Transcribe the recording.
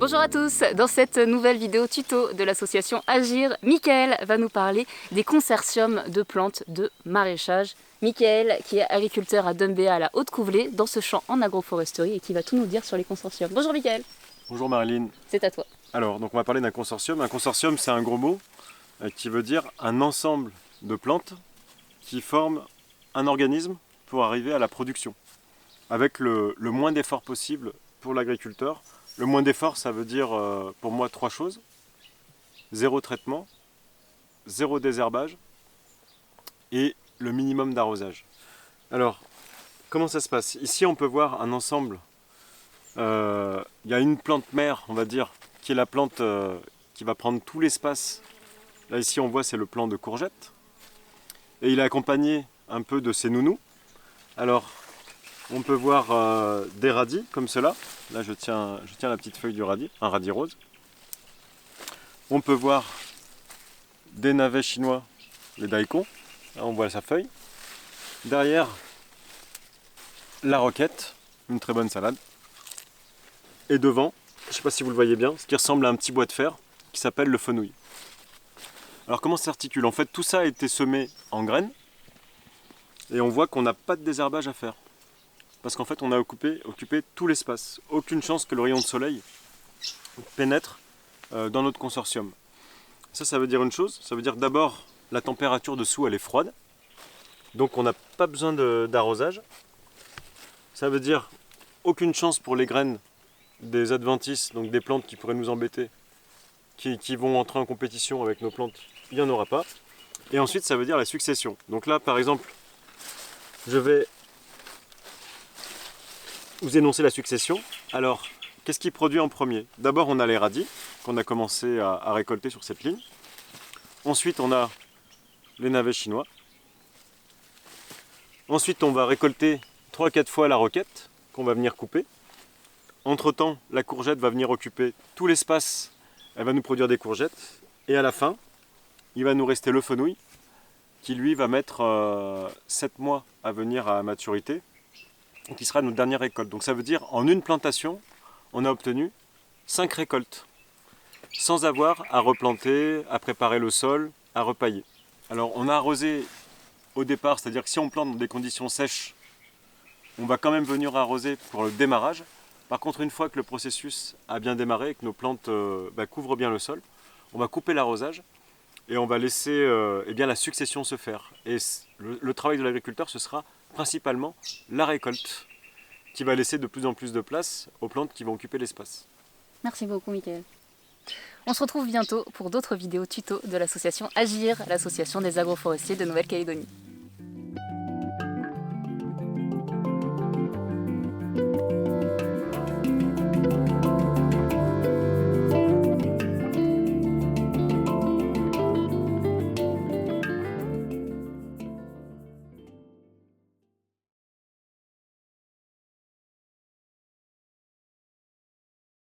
Bonjour à tous, dans cette nouvelle vidéo tuto de l'association Agir, Mickaël va nous parler des consortiums de plantes de maraîchage. Mickaël qui est agriculteur à Dumbéa à la Haute-Couvelée dans ce champ en agroforesterie et qui va tout nous dire sur les consortiums. Bonjour Mickaël. Bonjour Marilyn. C'est à toi. Alors, donc on va parler d'un consortium. Un consortium, c'est un gros mot qui veut dire un ensemble de plantes qui forment un organisme pour arriver à la production, avec le moins d'efforts possible pour l'agriculteur. Le moins d'efforts, ça veut dire pour moi trois choses. Zéro traitement, zéro désherbage et le minimum d'arrosage. Alors, comment ça se passe? Ici, on peut voir un ensemble. Il y a une plante mère, on va dire, qui est la plante qui va prendre tout l'espace. Là, ici, on voit, c'est le plant de courgette. Et il est accompagné un peu de ses nounous. Alors, on peut voir des radis comme cela. Là, je tiens la petite feuille du radis, un radis rose. On peut voir des navets chinois, les daikons. Là, on voit sa feuille. Derrière, la roquette, une très bonne salade. Et devant, je ne sais pas si vous le voyez bien, ce qui ressemble à un petit bois de fer qui s'appelle le fenouil. Alors comment ça s'articule? En fait, tout ça a été semé en graines et on voit qu'on n'a pas de désherbage à faire. Parce qu'en fait, on a occupé tout l'espace. Aucune chance que le rayon de soleil pénètre dans notre consortium. Ça veut dire une chose. Ça veut dire d'abord, la température dessous, elle est froide. Donc on n'a pas besoin d'arrosage. Ça veut dire aucune chance pour les graines des adventices, donc des plantes qui pourraient nous embêter, qui vont entrer en compétition avec nos plantes, il n'y en aura pas. Et ensuite, ça veut dire la succession. Donc là, par exemple, je vais vous énoncer la succession. Alors, qu'est-ce qui produit en premier? D'abord, on a les radis, qu'on a commencé à récolter sur cette ligne. Ensuite, on a les navets chinois. Ensuite, on va récolter 3-4 fois la roquette, qu'on va venir couper. Entre-temps, la courgette va venir occuper tout l'espace, elle va nous produire des courgettes. Et à la fin, il va nous rester le fenouil, qui lui va mettre 7 mois à venir à maturité, et qui sera notre dernière récolte. Donc ça veut dire, en une plantation, on a obtenu 5 récoltes, sans avoir à replanter, à préparer le sol, à repailler. Alors on a arrosé au départ, c'est-à-dire que si on plante dans des conditions sèches, on va quand même venir arroser pour le démarrage. Par contre, une fois que le processus a bien démarré et que nos plantes couvrent bien le sol, on va couper l'arrosage et on va laisser la succession se faire. Et le travail de l'agriculteur, ce sera principalement la récolte, qui va laisser de plus en plus de place aux plantes qui vont occuper l'espace. Merci beaucoup Mickaël. On se retrouve bientôt pour d'autres vidéos tuto de l'association Agir, l'association des agroforestiers de Nouvelle-Calédonie.